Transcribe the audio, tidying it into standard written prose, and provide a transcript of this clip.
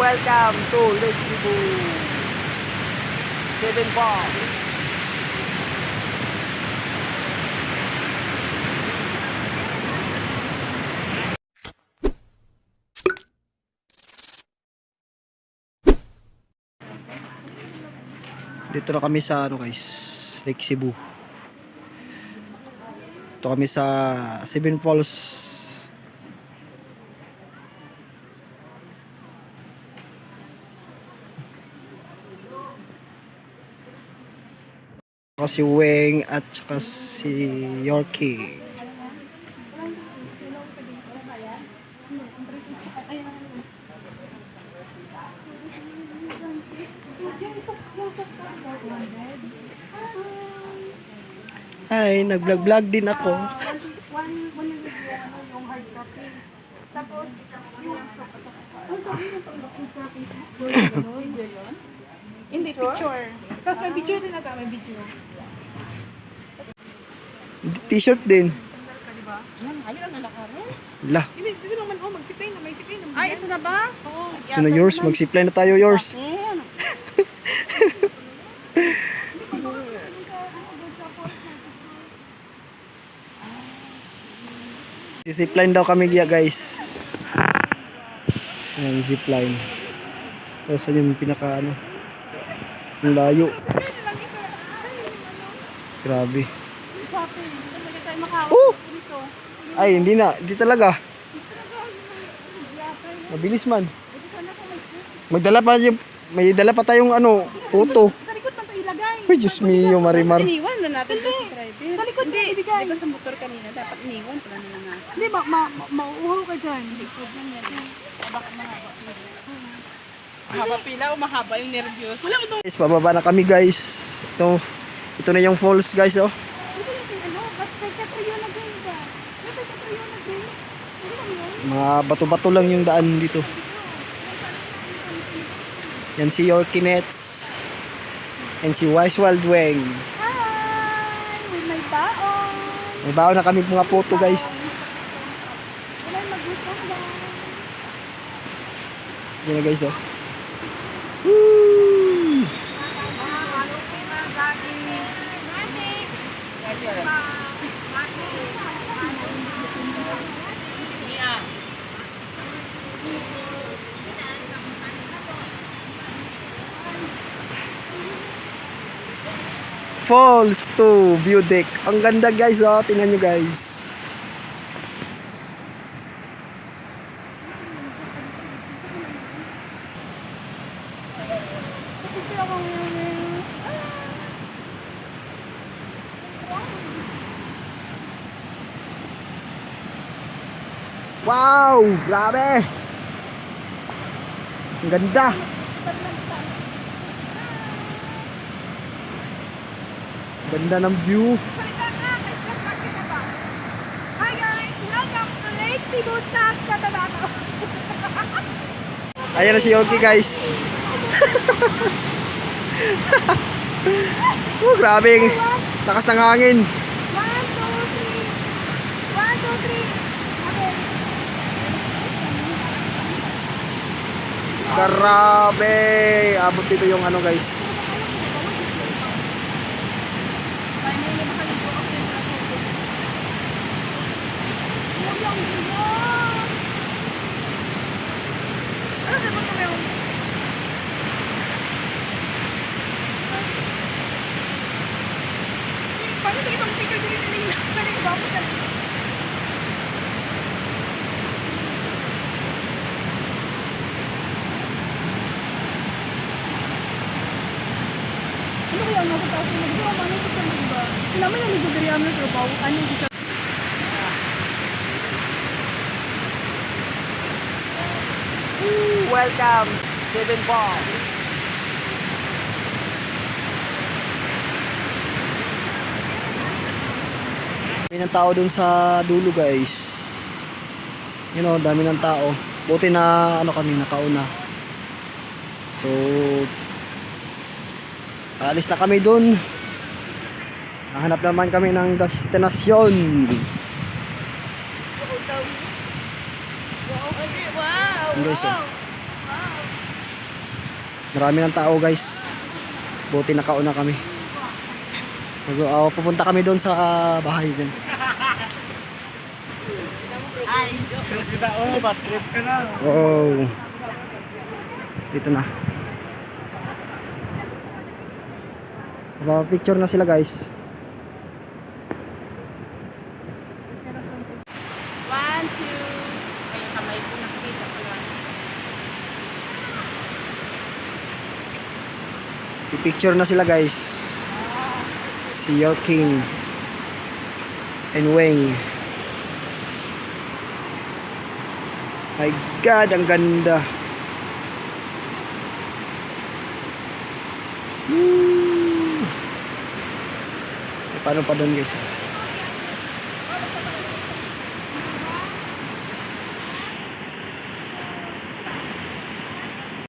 Welcome to Lake Cebu 7 Falls. Dito na kami sa guys, Lake Cebu. Dito kami sa 7 Falls. Si Weng at saka si Yorkie. Ay, nag-vlog din ako. Yung hard copy. Tapos, yung sabi mo pag-upload sa Facebook ko, video yun? Hindi, picture. Tapos may video din ata, may video. T-shirt din. Diba? Yan, ayaw lang nalakarin. La. Hindi, dito naman, mag-zipline na, may zipline na. Ay, ito na ba? Oo. Ito na yours, mag-zipline na tayo yours. Zipline daw kami guys. Ayan, zipline. Tapos yung pinaka ano, yung layo. Grabe. Ay, hindi na. Hindi talaga. Mabilis man. Magdala pa yung, may dala pa tayong ano, photo. Sa likod man ito ilagay. Uy, Diyos mio, Marimar. Iniwan na natin ito si driver. Sa likod na ibigay. Di ba sa motor kanina, dapat iniwan pala nila nga. Hindi, mauuhaw ka dyan. Likod na yan. Baka mahaba. Mahaba pila o mahaba yung nervyos? Wala mo ito. Guys, bababa na kami guys. Ito na yung falls guys, oh. Mga bato-bato lang yung daan dito. Yan si Yorkie Nets. And si Wise Wild Weng. Hi! May baon! May baon na kami mga photo guys. Wala mag-gusto lang. Yan na guys, oh. Woo! Falls to view deck. Ang ganda guys, oh. Tingnan nyo guys. Wow! Grabe! Ang ganda! Ganda ng view. Hi guys! Welcome to Lake Cebu sa Cotabato. Ayan na si Yorkie guys. Oh, grabe. Lakas ng hangin. 1, 2, 3. 1, 2, 3. Okay. Grabe. Abot dito yung ano guys. Paano ito ibang picture din nila? Paano yung bago ka? Ano kaya ang nasa taas na dito? Paano ito sa ba? Sila man ang nagdudiriam na trabaho. Ano yung dito? Welcome, 7 Falls. Dami ng tao dun sa dulo guys. You know, dami ng tao. Buti na ano kami nakauna. So alis na kami dun. Nahanap naman kami ng destinasyon. Wow! Guys, oh. Marami ng tao guys. Buti nakauna kami. Pupunta kami doon sa bahay din. Oh. Dito na. Picture na sila guys. 1, 2. Ayun, kamay ko nakikita ko lang. Picture na sila guys. Si your king and Weng. My God, ang ganda. Paano pa doon guys?